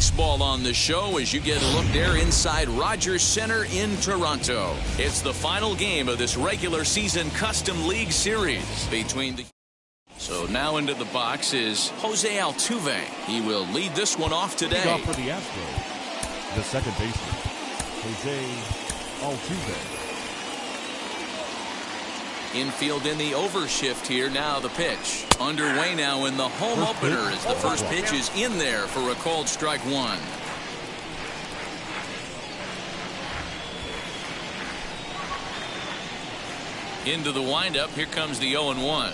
baseball on the show as you get a look there inside Rogers Center in Toronto. It's the final game of this regular season Custom League Series between the... So now into the box is Jose Altuve. He will lead this one off today. Lead off for the Astros, the second baseman, Jose Altuve. Infield in the overshift here. Now the pitch underway now in the home opener as the first pitch is in there for a called strike one. Into the windup. Here comes the 0-1.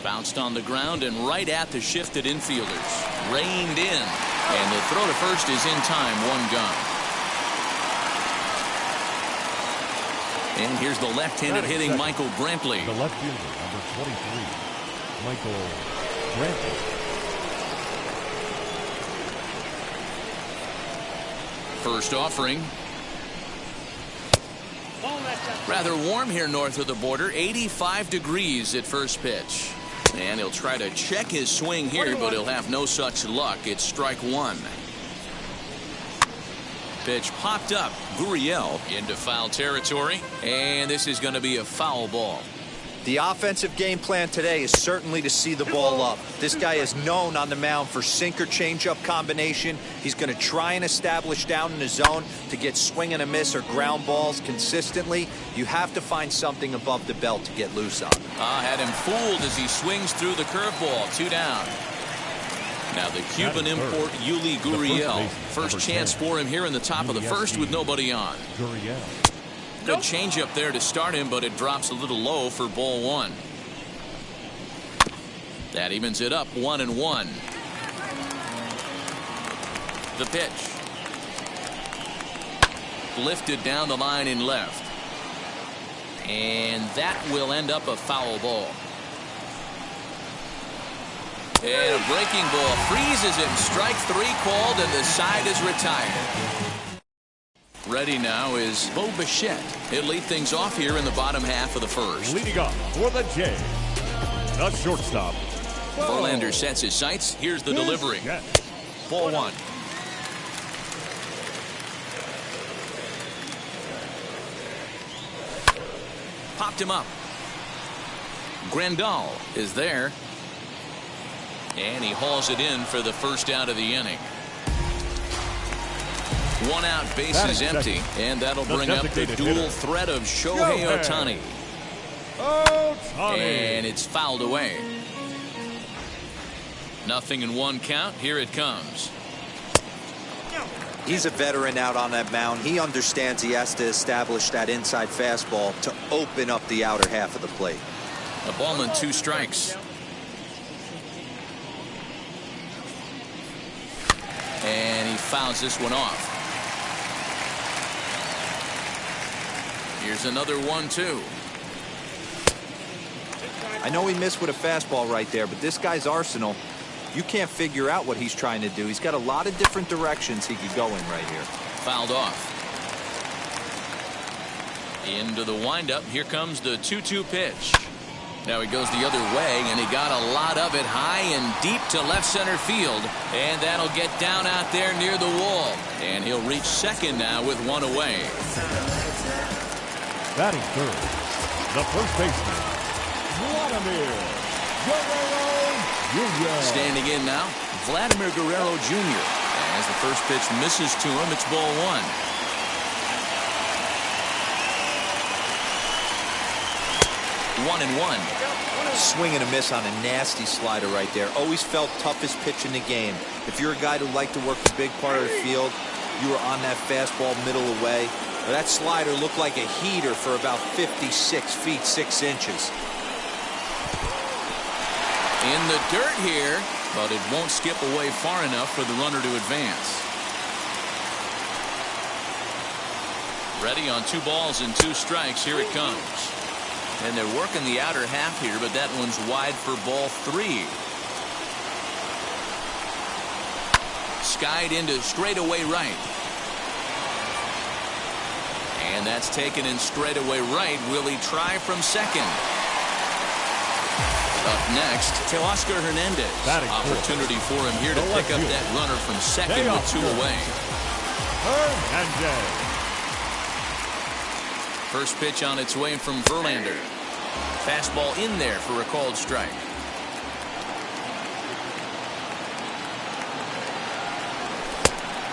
Bounced on the ground and right at the shifted infielders. Reined in. And the throw to first is in time. One gone. And here's the left-handed hitting Michael Brantley. The left fielder, number 23, Michael Brantley. First offering. Rather warm here north of the border. 85 degrees at first pitch. And he'll try to check his swing here, but he'll have no such luck. It's strike one. Pitch popped up. Gurriel into foul territory. And this is going to be a foul ball. The offensive game plan today is certainly to see the ball up. This guy is known on the mound for sinker changeup combination. He's going to try and establish down in the zone to get swing and a miss or ground balls consistently. You have to find something above the belt to get loose on. Had him fooled as he swings through the curveball. 2 down. Now the Cuban import Yuli Gurriel. First chance for him here in the top of the first with nobody on. Good changeup there to start him, but it drops a little low for ball one. That evens it up 1-1. The pitch. Lifted down the line in left. And that will end up a foul ball. And a breaking ball freezes him. Strike 3 called, and the side is retired. Ready now is Bo Bichette. He'll lead things off here in the bottom half of the first. Leading off for the Jays, the shortstop. Verlander sets his sights. Here's the delivery. Ball one. Popped him up. Grandal is there. And he hauls it in for the first out of the inning. 1 out, bases empty, and that'll bring up the dual threat of Shohei Ohtani. And it's fouled away. 0-1 count. Here it comes. He's a veteran out on that mound. He understands he has to establish that inside fastball to open up the outer half of the plate. A ball and 2 strikes. And he fouls this one off. Here's another 1-2. I know he missed with a fastball right there, but this guy's arsenal, you can't figure out what he's trying to do. He's got a lot of different directions he could go in right here. Fouled off. Into the windup. Here comes the 2-2 pitch. Now he goes the other way, and he got a lot of it high and deep to left center field. And that'll get down out there near the wall. And he'll reach second now with 1 away. Batting third, the first baseman, Vladimir Guerrero Jr. Standing in now, Vladimir Guerrero Jr. As the first pitch misses to him, it's ball one. One and one. Swing and a miss on a nasty slider right there. Always felt toughest pitch in the game. If you're a guy who liked to work a big part of the field, you were on that fastball middle away. That slider looked like a heater for about 56 feet 6 inches. In the dirt here, but it won't skip away far enough for the runner to advance. Ready on 2 balls and 2 strikes. Here it comes. And they're working the outer half here, but that one's wide for ball 3. Skied into straightaway right. And that's taken in straightaway right. Will he try from second? Up next, Teoscar Hernandez. Opportunity for him here to pick up that runner from second with 2 away. Hernandez. First pitch on its way from Verlander. Fastball in there for a called strike.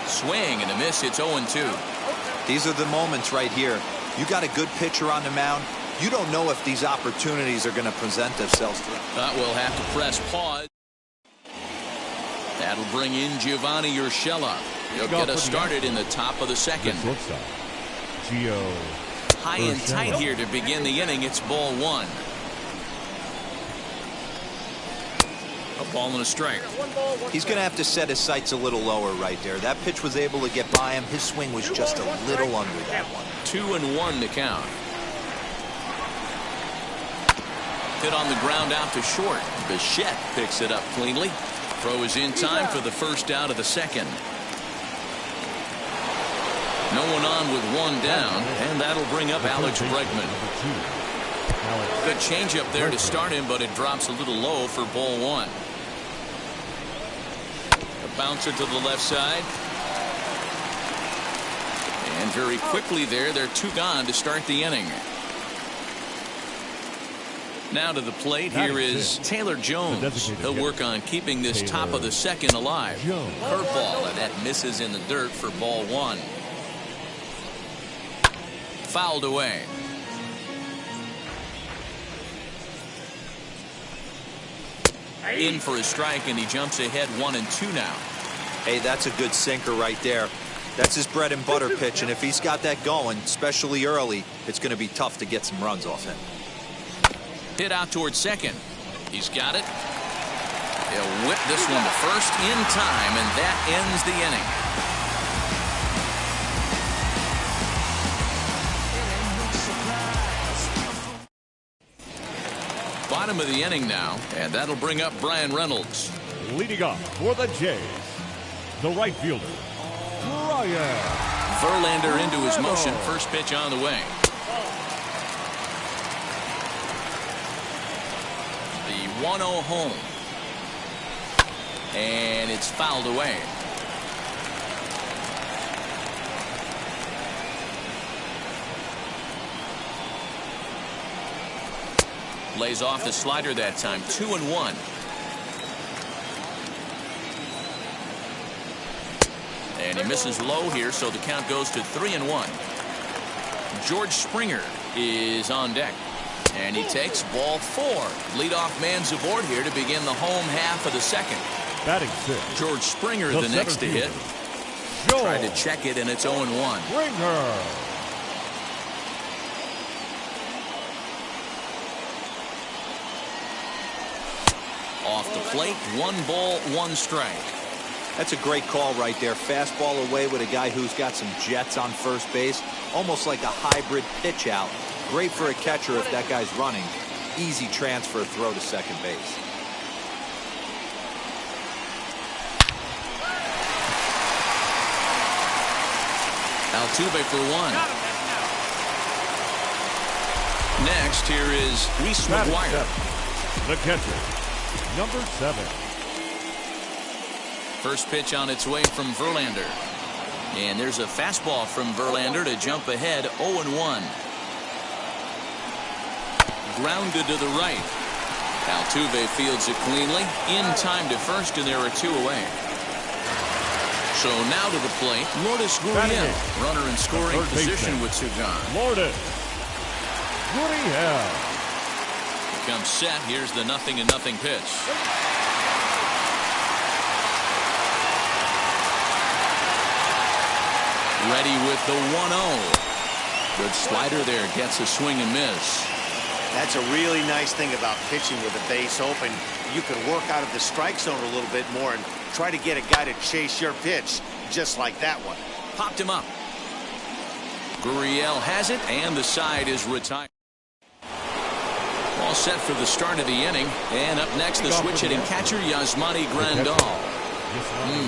Swing and a miss. It's 0-2. These are the moments right here. You got a good pitcher on the mound. You don't know if these opportunities are going to present themselves to him. We'll have to press pause. That'll bring in Giovanni Urshela. He'll get us started in the top of the second. High and tight here to begin the inning. It's ball 1. A ball and a strike. He's going to have to set his sights a little lower right there. That pitch was able to get by him. His swing was just a little under that one. 2-1 to count. Hit on the ground out to short. Bichette picks it up cleanly. Throw is in time for the first out of the second. No one on with 1 down, and that'll bring up Alex Bregman. Good changeup there to start him, but it drops a little low for ball 1. A bouncer to the left side. And very quickly there, they're 2 gone to start the inning. Now to the plate, here is Taylor Jones. He'll work on keeping this top of the second alive. Curveball, and that misses in the dirt for ball 1. Fouled away. In for a strike, and he jumps ahead 1-2 now. Hey, that's a good sinker right there. That's his bread and butter pitch, and if he's got that going, especially early, it's going to be tough to get some runs off him. Hit out towards second. He's got it. He'll whip this one to first in time, and that ends the inning. Bottom of the inning now, and that'll bring up Brian Reynolds. Leading off for the Jays, the right fielder, Brian Verlander into his motion. First pitch on the way. The 1-0 home. And it's fouled away. Lays off the slider that time. 2-1. And he misses low here, so the count goes to 3-1. George Springer is on deck. And he takes ball 4. Leadoff man's aboard here to begin the home half of the second. Batting 6. George Springer the next to hit. Tried to check it, and it's 0-1. Springer. Off the plate, 1 ball, 1 strike. That's a great call right there. Fastball away with a guy who's got some jets on first base. Almost like a hybrid pitch out. Great for a catcher if that guy's running. Easy transfer throw to second base. Altuve for 1. Next, here is Reese McGuire. The catcher, number 7. First pitch on its way from Verlander. And there's a fastball from Verlander to jump ahead 0-1. Grounded to the right. Altuve fields it cleanly. In time to first, and there are 2 away. So now to the plate, Lourdes Gurriel. Runner in scoring position with 2 gone. Lourdes Gurriel. Comes set. Here's the 0-0 pitch. Ready with the 1-0. Good slider there. Gets a swing and miss. That's a really nice thing about pitching with a base open. You can work out of the strike zone a little bit more and try to get a guy to chase your pitch, just like that one. Popped him up. Gurriel has it, and the side is retired. All set for the start of the inning. And up next, the switch-hitting catcher, Yasmani Grandal.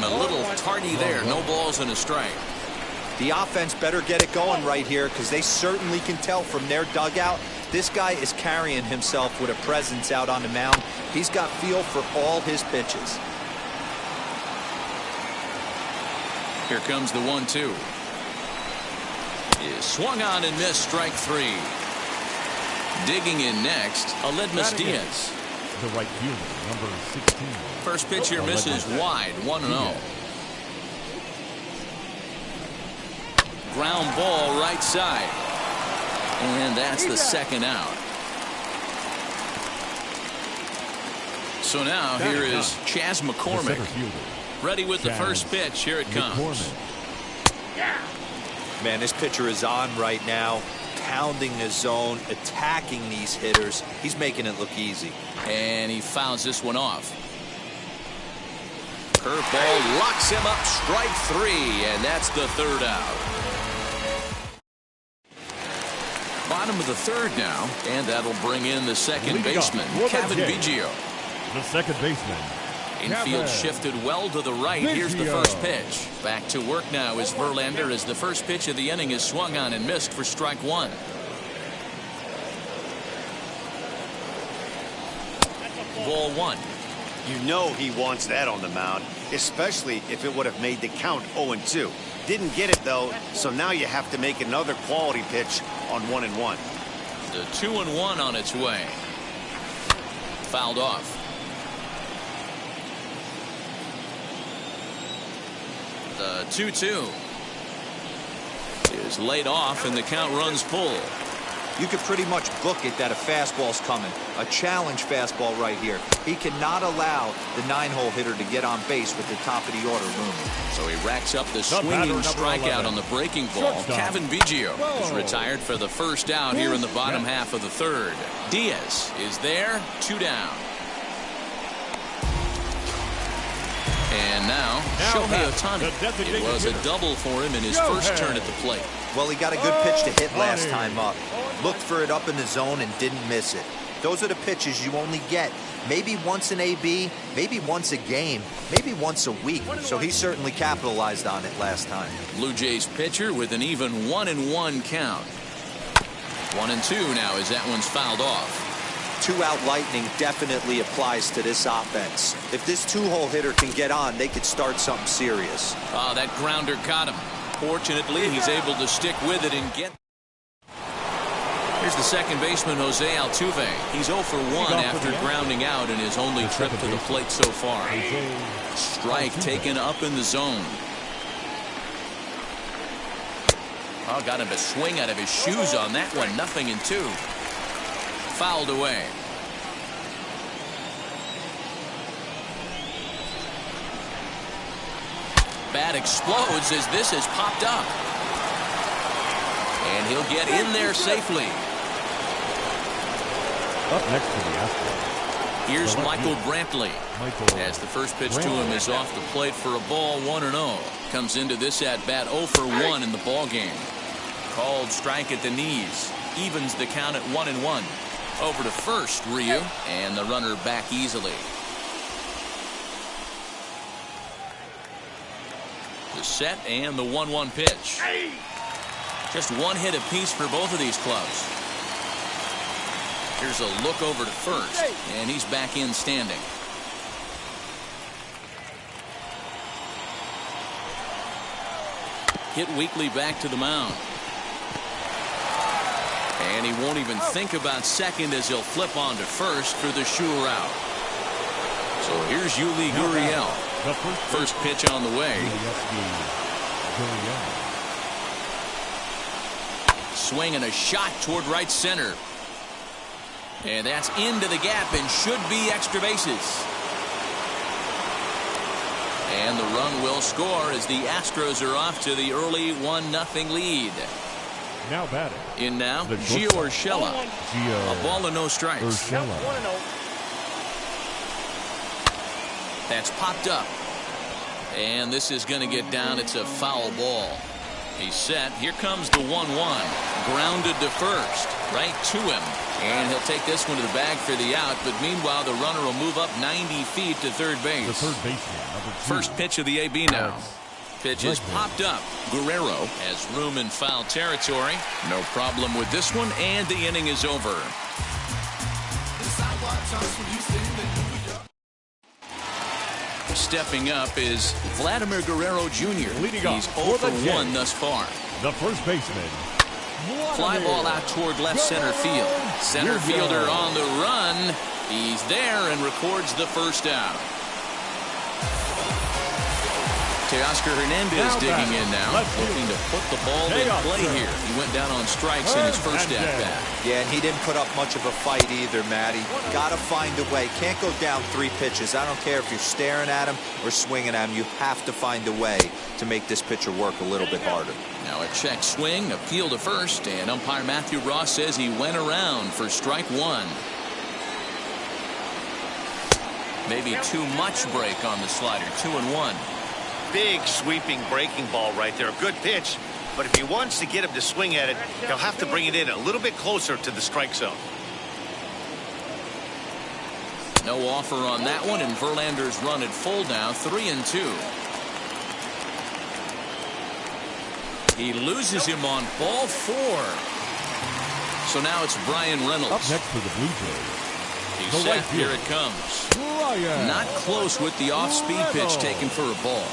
A little tardy there. No balls and a strike. The offense better get it going right here, because they certainly can tell from their dugout This guy is carrying himself with a presence out on the mound. He's got feel for all his pitches. Here comes the 1-2. Is swung on and missed, strike 3. Digging in next, Aledmus Diaz. The right fielder, number 16. First pitch here misses wide, 1-0. Ground ball right side. And that's the second out. So now here is Chas McCormick. Ready with the first pitch. Here it comes. Man, this pitcher is on right now, pounding the zone, attacking these hitters. He's making it look easy. And he fouls this one off. Curveball locks him up, strike 3, and that's the third out. Bottom of the third now, and that'll bring in the second baseman, Kevin Biggio. The second baseman. Infield shifted well to the right. Here's the first pitch. Back to work now is Verlander as the first pitch of the inning is swung on and missed for strike 1. Ball 1. You know he wants that on the mound, especially if it would have made the count 0-2. Didn't get it, though, so now you have to make another quality pitch on 1-1. The 2-1 on its way. Fouled off. The 2-2 is laid off, and the count runs full. You could pretty much book it that a fastball's coming. A challenge fastball right here. He cannot allow the 9-hole hitter to get on base with the top of the order looming. So he racks up the swinging strikeout on the breaking ball. Kevin Biggio is retired for the first out here in the bottom half of the third. Diaz is there, 2 down. And now, Shohei Ohtani. It was a double for him in his first turn at the plate. Well, he got a good pitch to hit last time up. Looked for it up in the zone and didn't miss it. Those are the pitches you only get maybe once in AB, maybe once a game, maybe once a week. So he certainly capitalized on it last time. Blue Jays pitcher with an even 1-1 count. 1-2 now as that one's fouled off. 2-out lightning definitely applies to this offense. If this 2-hole hitter can get on, they could start something serious. Oh, that grounder got him. Fortunately, he's able to stick with it and get. Here's the second baseman, Jose Altuve. He's 0 for 1 after grounding out in his only trip to the plate so far. Strike taken up in the zone. Oh, got him to swing out of his shoes on that one. 0-2. Fouled away. Bat explodes as this has popped up. And he'll get in there safely. Up next to the Astros. Here's Michael Brantley. As the first pitch to him is off the plate for a ball, 1-0. Comes into this at bat 0 for 1 in the ball game. Called strike at the knees. Evens the count at 1-1. Over to first, Ryu, and the runner back easily. The set and the 1-1 pitch. Just one hit apiece for both of these clubs. Here's a look over to first, and he's back in standing. Hit weakly back to the mound. And he won't even think about second as he'll flip on to first for the sure out. So here's Yuli Gurriel. First pitch on the way. Swing and a shot toward right center. And that's into the gap and should be extra bases. And the run will score as the Astros are off to the early 1-0 lead. Now batting. In now, Gio Urshela. A ball and no strikes. That's popped up. And this is going to get down. It's a foul ball. He's set. Here comes the 1-1. Grounded to first. Right to him. And he'll take this one to the bag for the out. But meanwhile, the runner will move up 90 feet to third base. The third baseman, number 2. First pitch of the AB now. Pitch is popped up. Guerrero has room in foul territory. No problem with this one, and the inning is over. Stepping up is Vladimir Guerrero Jr. He's 0 for 1 thus far. The first baseman. Fly ball out toward left center field. Center fielder on the run. He's there and records the first out. Teoscar Hernandez digging in now, looking to put the ball in play here. He went down on strikes in his first at-bat. Yeah, and he didn't put up much of a fight either, Matty. Got to find a way. Can't go down 3 pitches. I don't care if you're staring at him or swinging at him. You have to find a way to make this pitcher work a little bit harder. Now a check swing, appeal to first, and umpire Matthew Ross says he went around for strike 1. Maybe too much break on the slider. 2-1. Big sweeping breaking ball right there. Good pitch. But if he wants to get him to swing at it, he'll have to bring it in a little bit closer to the strike zone. No offer on that one, and Verlander's run at full now. 3-2. He loses him on ball 4. So now it's Brian Reynolds. Up next for the Blue Jays. He's set. Here it comes. Not close with the off-speed pitch taken for a ball.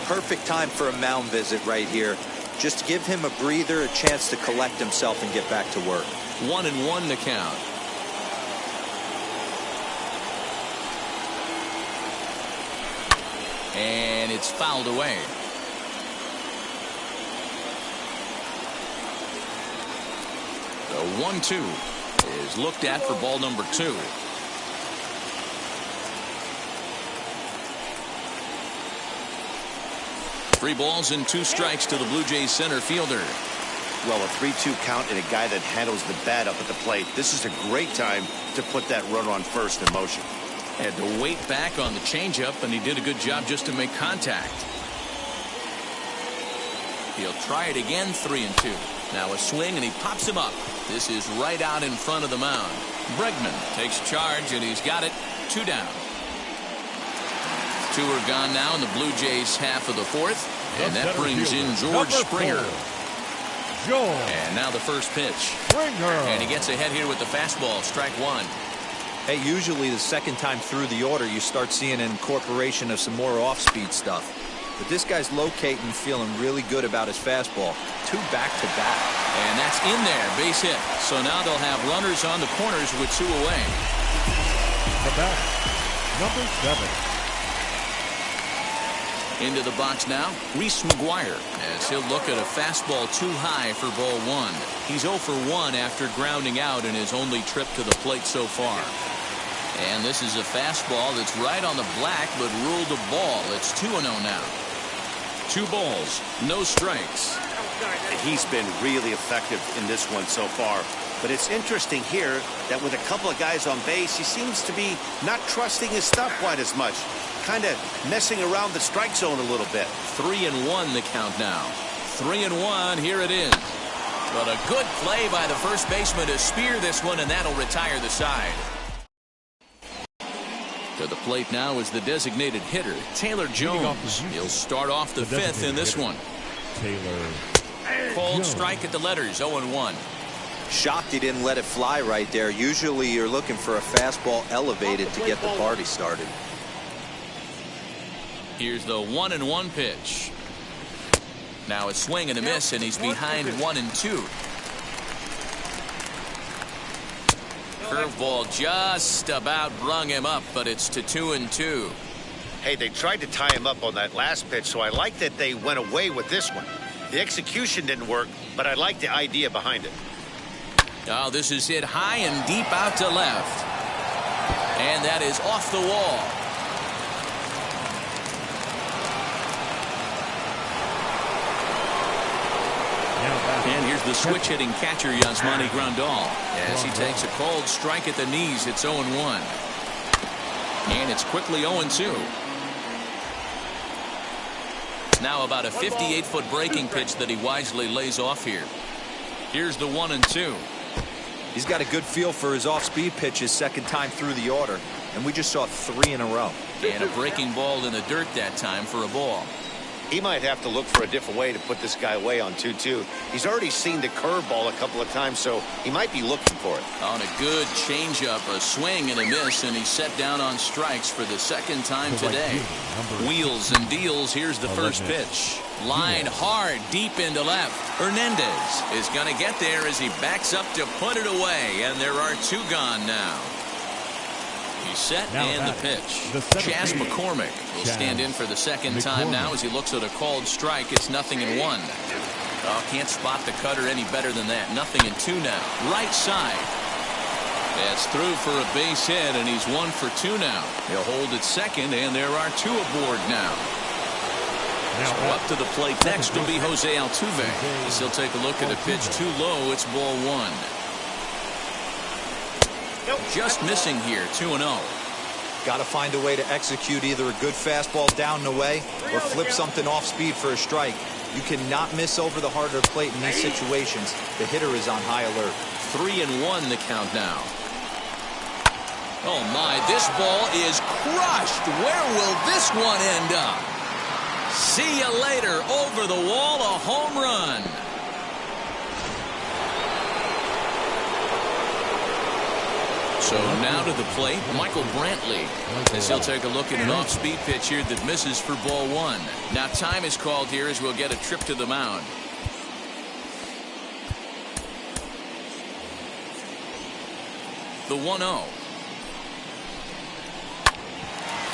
Perfect time for a mound visit right here. Just give him a breather, a chance to collect himself and get back to work. 1-1 the count. And it's fouled away. The 1-2 is looked at for ball number 2. Three balls and 2 strikes to the Blue Jays center fielder. Well, a 3-2 count and a guy that handles the bat up at the plate. This is a great time to put that runner on first in motion. Had to wait back on the changeup, and he did a good job just to make contact. He'll try it again. 3-2. Now a swing, and he pops him up. This is right out in front of the mound. Bregman takes charge, and he's got it. 2 down. 2 are gone now in the Blue Jays half of the 4th, and that brings in George Springer. And now the first pitch. And he gets ahead here with the fastball. Strike 1. Hey, usually the second time through the order you start seeing an incorporation of some more off-speed stuff. But this guy's locating, feeling really good about his fastball. 2 back-to-back. And that's in there. Base hit. So now they'll have runners on the corners with 2 away. The bat, number 7. Into the box now, Reese McGuire, as he'll look at a fastball too high for ball 1. He's 0 for 1 after grounding out in his only trip to the plate so far. And this is a fastball that's right on the black, but ruled a ball. It's 2-0 now. 2 balls, no strikes. He's been really effective in this one so far. But it's interesting here that with a couple of guys on base, he seems to be not trusting his stuff quite as much. Kind of messing around the strike zone a little bit. 3-1 the count now. 3-1, here it is. But a good play by the first baseman to spear this one, and that'll retire the side. To the plate now is the designated hitter, Taylor Jones. He'll start off the 5th in this one. Called strike at the letters. 0-1. Shocked he didn't let it fly right there. Usually you're looking for a fastball elevated to get the party started. Here's the 1-1 pitch. Now a swing and a miss, and he's behind 1-2. Curveball just about brung him up, but it's to 2-2. Hey, they tried to tie him up on that last pitch, so I like that they went away with this one. The execution didn't work, but I like the idea behind it. Oh, this is hit high and deep out to left. And that is off the wall. And here's the switch-hitting catcher, Yasmani Grandal, as he takes a cold strike at the knees. It's 0-1. And it's quickly 0-2. Now about a 58-foot breaking pitch that he wisely lays off here. Here's the 1-2. He's got a good feel for his off-speed pitches second time through the order, and we just saw 3 in a row. And a breaking ball in the dirt that time for a ball. He might have to look for a different way to put this guy away on 2-2. He's already seen the curveball a couple of times, so he might be looking for it. On a good changeup, a swing and a miss, and he's set down on strikes for the second time today. Wheels and deals. Here's the first pitch. Line hard, deep into left. Hernandez is going to get there as he backs up to put it away, and there are two gone now. He's set and the pitch. Chas McCormick will stand in for the second time now as he looks at a called strike. It's 0-1. Oh, can't spot the cutter any better than that. 0-2 now. Right side. That's through for a base hit, and he's 1 for 2 now. He'll hold at second, and there are two aboard now. So up to the plate next will be Jose Altuve. As he'll take a look at a pitch too low. It's ball 1. Just missing here, 2-0. Got to find a way to execute either a good fastball down and away or flip something off speed for a strike. You cannot miss over the heart of the plate in these situations. The hitter is on high alert. 3-1 the count now. Oh my, this ball is crushed. Where will this one end up? See you later. Over the wall, a home run. So now to the plate, Michael Brantley, as he'll take a look at an off-speed pitch here that misses for ball 1. Now time is called here as we'll get a trip to the mound. The 1-0.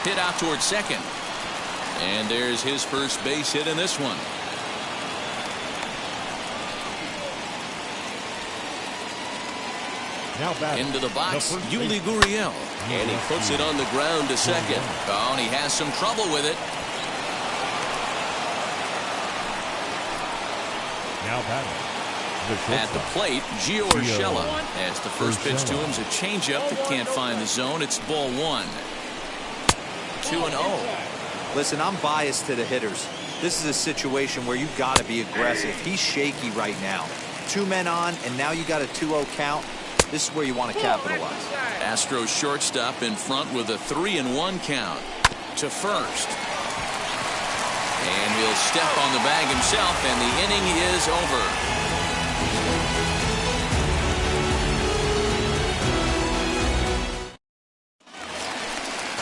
Hit out towards second. And there's his first base hit in this one. Into the box, Yuli Gurriel. And he puts it on the ground to second. Oh, and he has some trouble with it. Now batting. At the plate, Gio Urshela. As the first pitch to him is a changeup that can't find the zone. It's ball 1. 2-0. Listen, I'm biased to the hitters. This is a situation where you've got to be aggressive. He's shaky right now. 2 men on, and now you got a 2-0 count. This is where you want to capitalize. Astros shortstop in front with a 3-1 count to first. And he'll step on the bag himself, and the inning is over.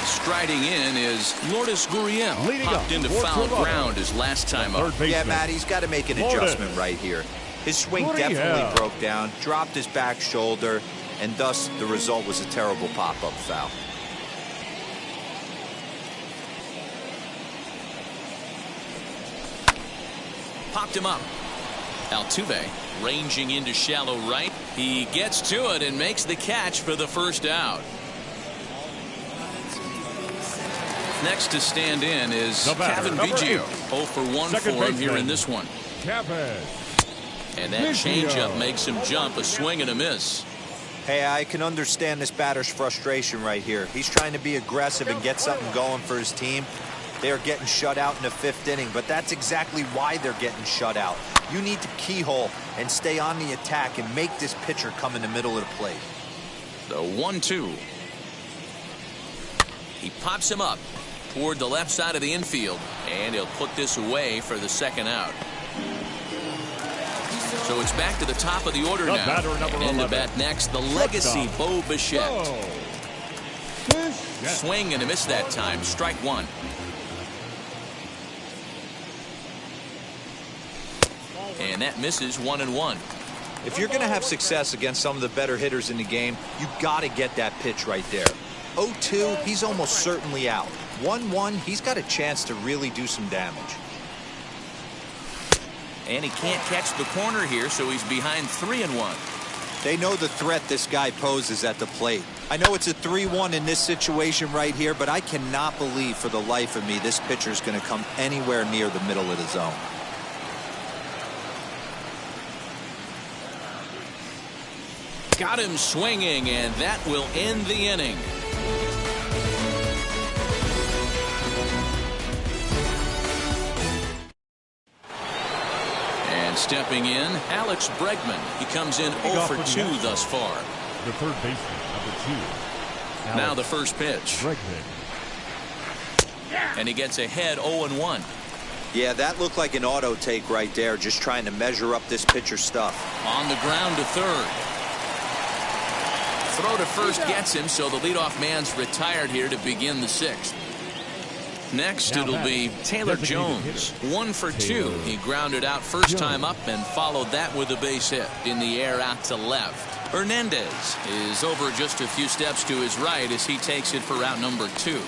Striding in is Lourdes Gurriel. Popped into foul ground his last time up. Yeah, Matt, he's got to make an adjustment right here. His swing definitely broke down, dropped his back shoulder, and thus the result was a terrible pop-up foul. Popped him up. Altuve ranging into shallow right. He gets to it and makes the catch for the first out. Next to stand in is Kevin Biggio. 0 for 1 for him here in this one. And that changeup makes him jump. A swing and a miss. Hey, I can understand this batter's frustration right here. He's trying to be aggressive and get something going for his team. They are getting shut out in the 5th inning, but that's exactly why they're getting shut out. You need to keyhole and stay on the attack and make this pitcher come in the middle of the plate. The 1-2. He pops him up toward the left side of the infield, and he'll put this away for the second out. So it's back to the top of the order now. And in to bat next, the legacy Bo Bichette. Swing and a miss that time. Strike 1. And that misses 1-1. If you're going to have success against some of the better hitters in the game, you got to get that pitch right there. 0-2, he's almost certainly out. 1-1, he's got a chance to really do some damage. And he can't catch the corner here, so he's behind 3-1. They know the threat this guy poses at the plate. I know it's a 3-1 in this situation right here, but I cannot believe for the life of me this pitcher is going to come anywhere near the middle of the zone. Got him swinging, and that will end the inning. And stepping in, Alex Bregman. He comes in 0 for 2 thus far. The third baseman, number 2. Now the first pitch. Bregman. And he gets ahead 0-1. Yeah, that looked like an auto take right there, just trying to measure up this pitcher's stuff. On the ground to third. Throw to first gets him, so the leadoff man's retired here to begin the sixth. Next, it'll be Taylor Jones. 1 for 2. He grounded out first time up and followed that with a base hit in the air out to left. Hernandez is over just a few steps to his right as he takes it for out number 2.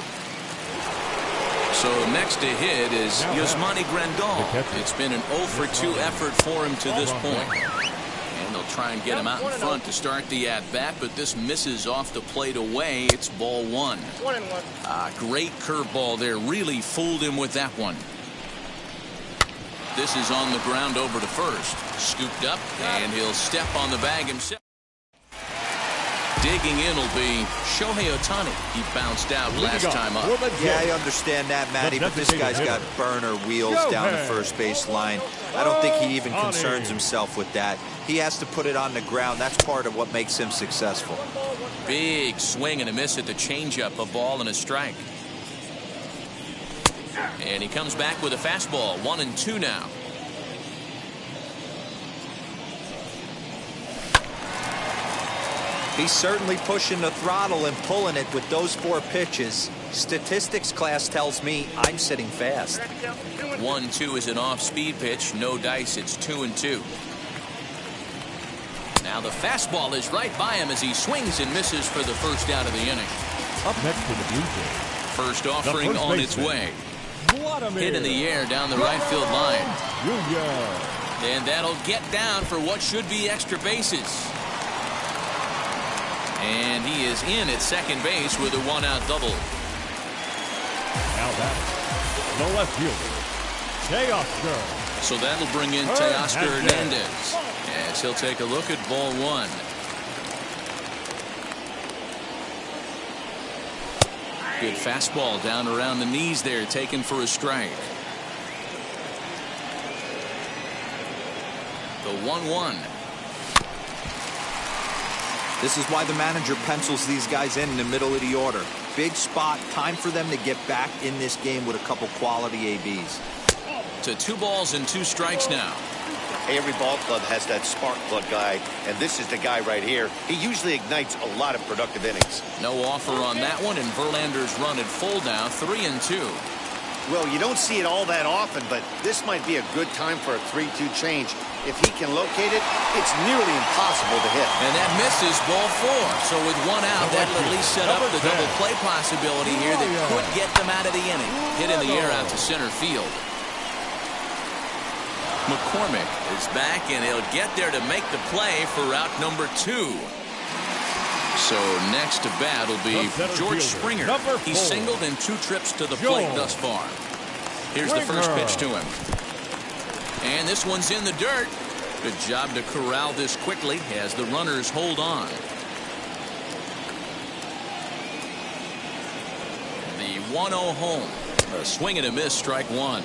So next to hit is Yasmani Grandal. It's been an 0 for 2 effort for him to this point. And they'll try and get him out in front to start the at-bat, but this misses off the plate away. It's ball 1. 1-1. Great curveball there. Really fooled him with that one. This is on the ground over to first. Scooped up, and he'll step on the bag himself. Digging in will be Shohei Ohtani. He bounced out last time up. Yeah, I understand that, Matty, but this guy's got burner wheels down the first base line. I don't think he even concerns himself with that. He has to put it on the ground. That's part of what makes him successful. Big swing and a miss at the changeup. A ball and a strike. And he comes back with a fastball. 1-2 now. He's certainly pushing the throttle and pulling it with those 4 pitches. Statistics class tells me I'm sitting fast. 1-2 is an off-speed pitch. No dice. It's 2-2. Now the fastball is right by him as he swings and misses for the first out of the inning. Up next to the Blue Jays. First offering on its way. Hit in the air down the right field line. And that'll get down for what should be extra bases. And he is in at second base with a 1-out double. Now that the left fielder, Teoscar. So that'll bring in Teoscar Hernandez as he'll take a look at ball 1. Good fastball down around the knees there, taken for a strike. The 1-1. This is why the manager pencils these guys in the middle of the order. Big spot, time for them to get back in this game with a couple quality ABs. To 2 balls and 2 strikes now. Every ball club has that spark plug guy, and this is the guy right here. He usually ignites a lot of productive innings. No offer on that one, and Verlander's run at full now, 3-2. Well, you don't see it all that often, but this might be a good time for a 3-2 change. If he can locate it, it's nearly impossible to hit. And that misses ball 4. So with 1 out, that'll at least set up the double play possibility here that could get them out of the inning. Hit in the air out to center field. McCormick is back, and he'll get there to make the play for out number 2. So next to bat will be George Springer. He's singled in 2 trips to the plate thus far. Here's the first pitch to him. And this one's in the dirt. Good job to corral this quickly as the runners hold on. The 1-0 home. A swing and a miss, strike 1.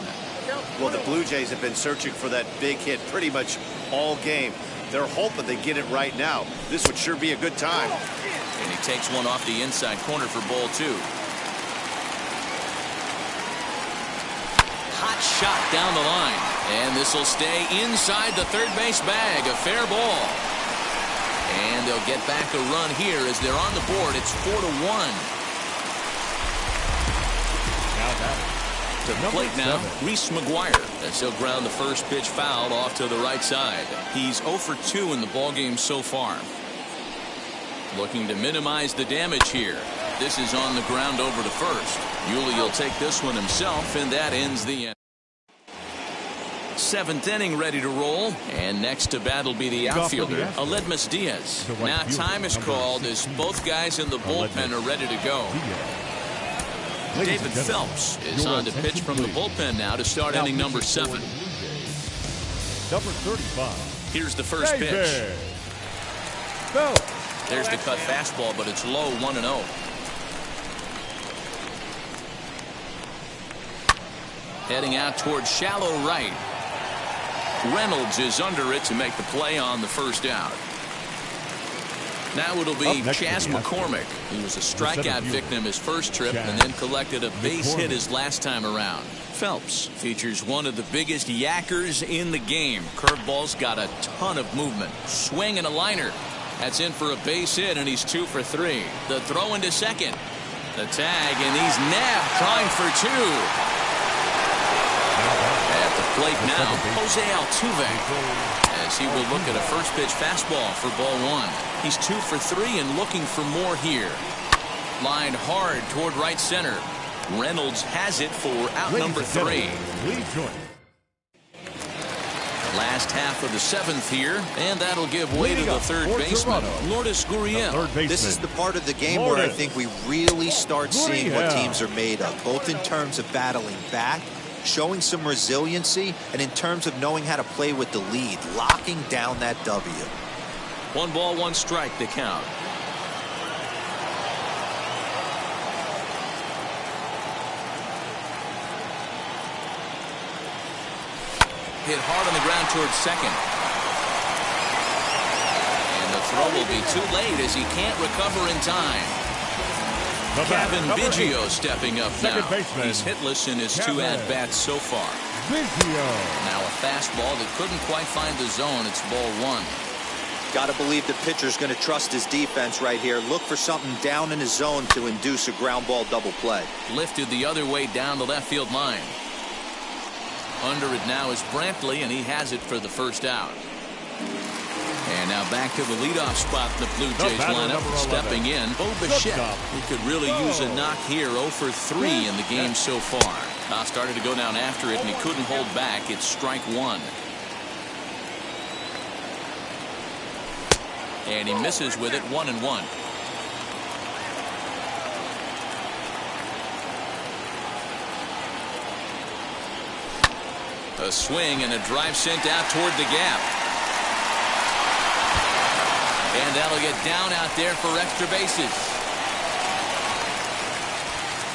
Well, the Blue Jays have been searching for that big hit pretty much all game. They're hoping they get it right now. This would sure be a good time. And he takes one off the inside corner for ball 2. Hot shot down the line. And this will stay inside the third base bag. A fair ball. And they'll get back a run here as they're on the board. It's 4-1. Now that to the plate now, Reese McGuire, as he'll ground the first pitch foul off to the right side. He's 0 for 2 in the ballgame so far. Looking to minimize the damage here. This is on the ground over to first. Yuli will take this one himself, and that ends the end. 7th inning ready to roll, and next to bat will be the outfielder, Aledmus Diaz. Now time is called as both guys in the bullpen are ready to go. David Phelps is on to pitch from the bullpen now to start inning number 7. Number 35. Here's the first pitch. There's the cut fastball, but it's low, 1-0. Heading out towards shallow right. Reynolds is under it to make the play on the first out. Now it'll be Chas McCormick. He was a strikeout victim his first trip and then collected a base hit his last time around. Phelps features one of the biggest yackers in the game. Curveball's got a ton of movement. Swing and a liner. That's in for a base hit, and he's 2 for 3. The throw into second. The tag, and he's nabbed, trying for 2. At the plate now, Jose Altuve, as he will look at a first pitch fastball for ball 1. He's 2 for 3 and looking for more here. Lined hard toward right center. Reynolds has it for out number 3. Last half of the 7th here, and that'll give way to the third baseman, Lourdes Gurriel. This is the part of the game where I think we really start seeing what teams are made of, both in terms of battling back, showing some resiliency, and in terms of knowing how to play with the lead, locking down that W. 1 ball, 1 strike, the count. Hit hard on the ground towards second. And the throw will be too late as he can't recover in time. Kevin Biggio stepping up now. He's hitless in his 2 at-bats so far. Now a fastball that couldn't quite find the zone. It's ball 1. Got to believe the pitcher's going to trust his defense right here. Look for something down in his zone to induce a ground ball double play. Lifted the other way down the left field line. Under it now is Brantley, and he has it for the first out. And now back to the leadoff spot in the Blue Jays lineup. Stepping in, Bo Bichette. He could really use a knock here. 0 for 3 in the game so far. Now started to go down after it, and he couldn't hold back. It's strike 1. And he misses with it. 1-1. A swing and a drive sent out toward the gap. And that'll get down out there for extra bases.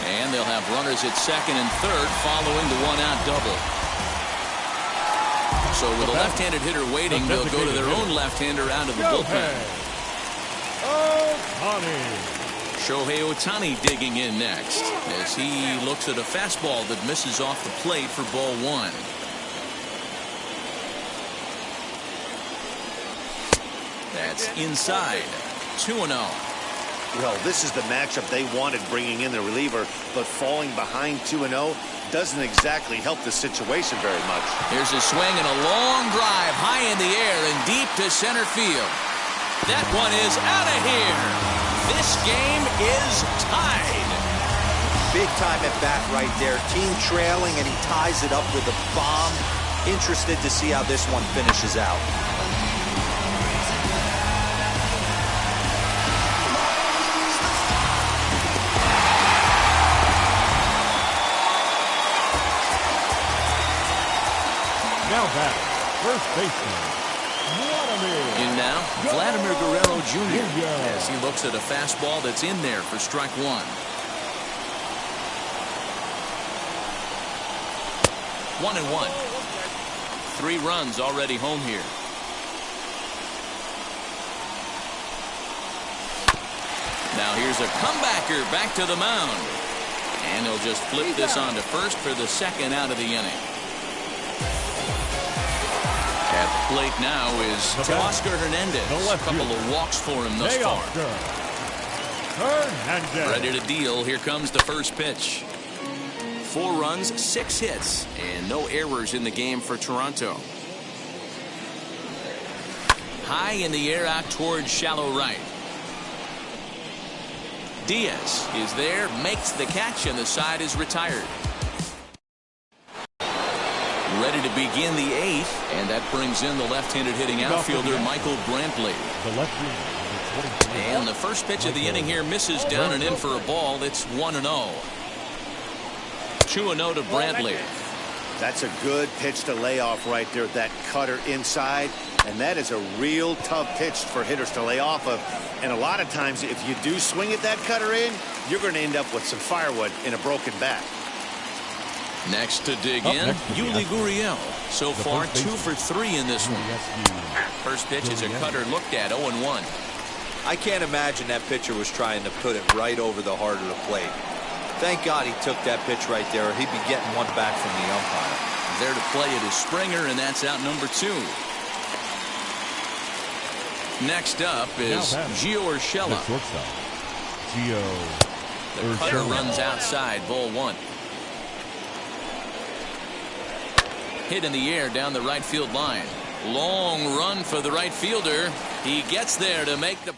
And they'll have runners at second and third following the 1-out double. So with a left-handed hitter waiting, they'll go to their own left-hander out of the bullpen. Shohei Ohtani digging in next as he looks at a fastball that misses off the plate for ball 1. That's inside. 2-0. Well, this is the matchup they wanted bringing in the reliever, but falling behind 2-0 doesn't exactly help the situation very much. Here's a swing and a long drive high in the air and deep to center field. That one is out of here. This game is tied. Big time at bat right there. Team trailing, and he ties it up with a bomb. Interested to see how this one finishes out. Now back, first baseman, in now, Vladimir Guerrero Jr. as he looks at a fastball that's in there for strike 1. One and 1. 3 runs already home here. Now here's a comebacker back to the mound. And they'll just flip this on to first for the 2nd out of the inning. At the plate now is Teoscar Hernandez. A couple of walks for him thus far. Ready to deal. Here comes the first pitch. 4 runs, 6 hits, and no errors in the game for Toronto. High in the air out towards shallow right. Diaz is there, makes the catch, and the side is retired. Ready to begin the 8th, and that brings in the left-handed hitting outfielder Michael Brantley. And the first pitch of the inning here misses down and in for a ball. It's 1-0. 2-0 to Brantley. That's a good pitch to lay off right there. That cutter inside, and that is a real tough pitch for hitters to lay off of. And a lot of times, if you do swing at that cutter in, you're going to end up with some firewood in a broken bat. Next to dig in, Yuli Gurriel. So far, 2 for 3 in this one. First pitch is a cutter looked at, 0-1. I can't imagine that pitcher was trying to put it right over the heart of the plate. Thank God he took that pitch right there, or he'd be getting one back from the umpire. There to play it is Springer, and that's out number 2. Next up is Gio Urshela. The cutter runs outside, ball 1. Hit in the air down the right field line. Long run for the right fielder. He gets there to make the...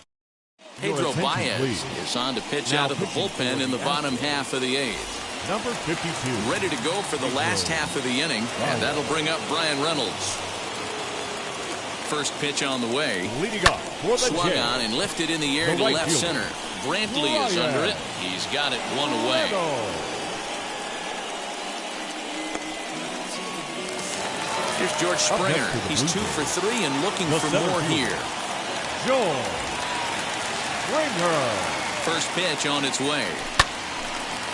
Pedro Baez is on to pitch out of the bullpen in the bottom half of the 8th. Number 52. Ready to go for the last half of the inning, and that'll bring up Brian Reynolds. First pitch on the way. Leading off for the Swung on and lifted in the air to left center. Brantley is under it. He's got it 1 away. Here's George Springer. He's 2 for 3 and looking for more here. George Springer. First pitch on its way.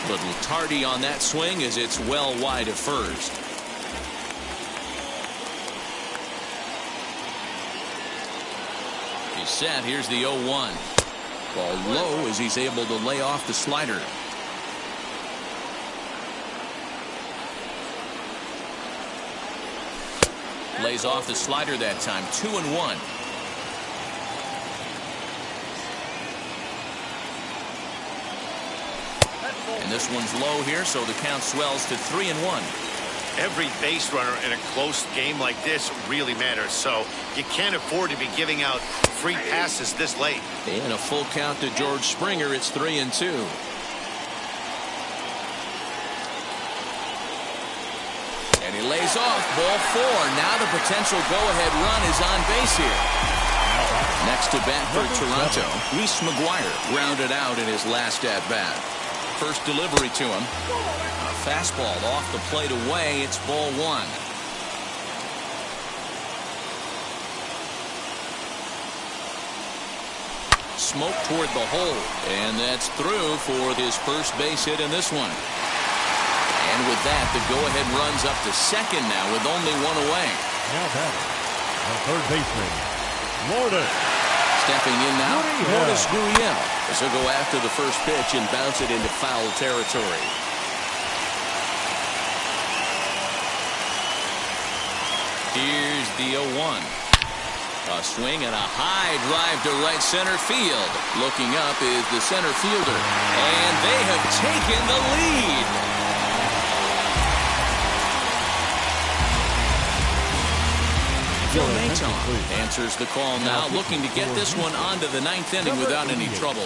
Little tardy on that swing as it's well wide of first. He's set. Here's the 0-1. Ball low as he's able to lay off the slider. Lays off the slider that time. 2-1. And this one's low here, so the count swells to 3-1. Every base runner in a close game like this really matters, so you can't afford to be giving out free passes this late. And a full count to George Springer. It's 3-2. And he lays off, ball 4. Now the potential go-ahead run is on base here. Next to bat for Toronto, Reese McGuire grounded out in his last at-bat. First delivery to him. A fastball off the plate away. It's ball 1. Smoke toward the hole, and that's through for his first base hit in this one. And with that, the go-ahead runs up to second now with only 1 away. Now batting, the third baseman, Lourdes. Stepping in now, Lourdes Gurriel. As he'll go after the first pitch and bounce it into foul territory. Here's the 0-1. A swing and a high drive to right center field. Looking up is the center fielder. And they have taken the lead. Phil Maton answers the call now, looking to get this one onto the 9th inning without any trouble.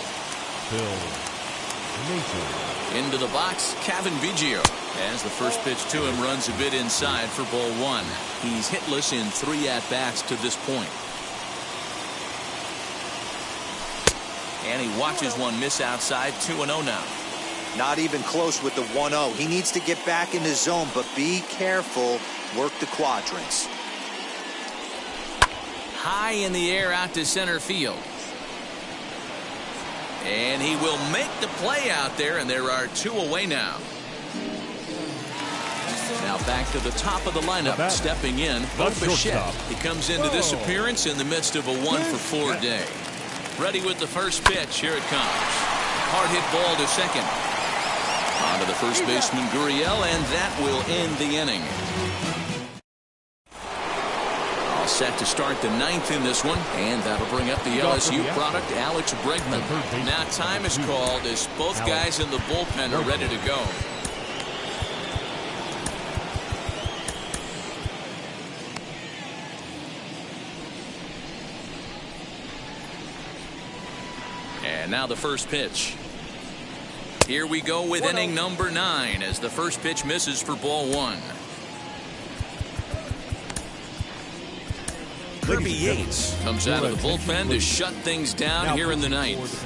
Into the box, Cavan Biggio. As the first pitch to him runs a bit inside for ball 1. He's hitless in 3 at-bats to this point. And he watches one miss outside. 2-0 now. Not even close with the 1-0. He needs to get back in the zone, but be careful. Work the quadrants. High in the air out to center field. And he will make the play out there, and there are 2 away now. Now back to the top of the lineup, stepping in, Bo Bichette. He comes into this appearance in the midst of a 1-for-4 day. Ready with the first pitch. Here it comes. Hard hit ball to second. On to the first baseman, Gurriel, and that will end the inning. All set to start the 9th in this one, and that'll bring up the LSU product, Alex Bregman. Now time is called as both guys in the bullpen are ready to go. And now the first pitch. Here we go with inning number 9 as the first pitch misses for ball 1. Kirby Yates comes out of the bullpen to shut things down here in the 9th.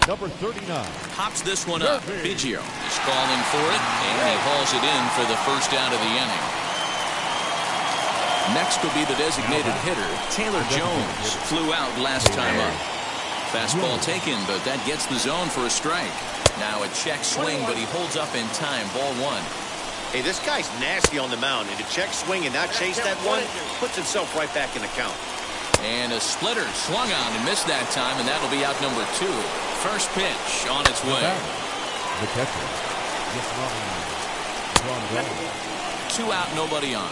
Number 39. Pops this one up. Biggio is calling for it, and he hauls it in for the first out of the inning. Next will be the designated hitter, Taylor Jones. Flew out last time up. Fastball taken, but that gets the zone for a strike. Now a check swing, but he holds up in time. Ball 1. Hey, this guy's nasty on the mound, and to check swing and not chase that one puts himself right back in the count. And a splitter swung on and missed that time, and that'll be out number 2. First pitch on its way. The catcher, Two out, nobody on.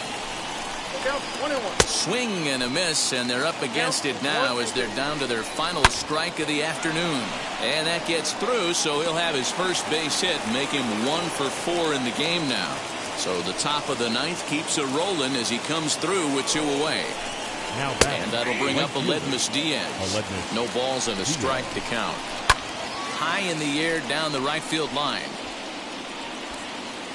Count 21. Swing and a miss, and they're up against it now as they're down to their final strike of the afternoon. And that gets through, so he'll have his first base hit, make him 1 for 4 in the game now. So the top of the ninth keeps it rolling as he comes through with 2 away. And that'll bring up Aledmus Diaz. No balls and a strike to count. High in the air down the right field line.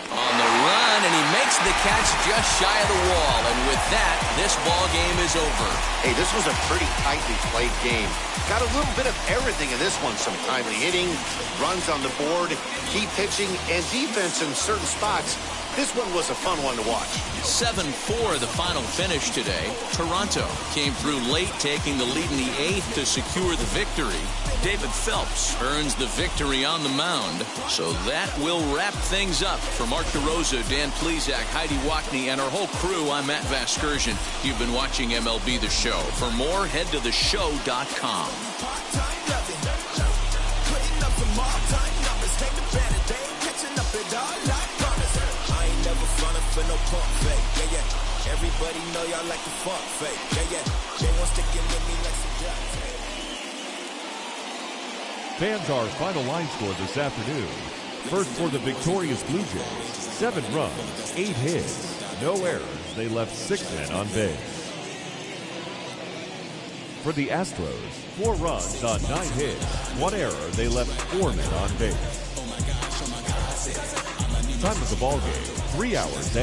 On the run, and he makes the catch just shy of the wall. And with that, this ball game is over. Hey, this was a pretty tightly played game. Got a little bit of everything in this one. Some timely hitting, runs on the board, key pitching, and defense in certain spots. This one was a fun one to watch. 7-4 the final finish today. Toronto came through late, taking the lead in the 8th to secure the victory. David Phelps earns the victory on the mound. So that will wrap things up. For Mark DeRosa, Dan Plesac, Heidi Wackney, and our whole crew, I'm Matt Vasgersian. You've been watching MLB The Show. For more, head to theshow.com. No pump fake, yeah. Everybody know y'all like the funk fake, yeah. They won't stick in with me like some duct tape. Fans, our final line score this afternoon. First for the victorious Blue Jays, 7 runs, 8 hits, no errors. They left 6 men on base. For the Astros, 4 runs on 9 hits, 1 error. They left 4 men on base. Time of the ball game, 3 hours.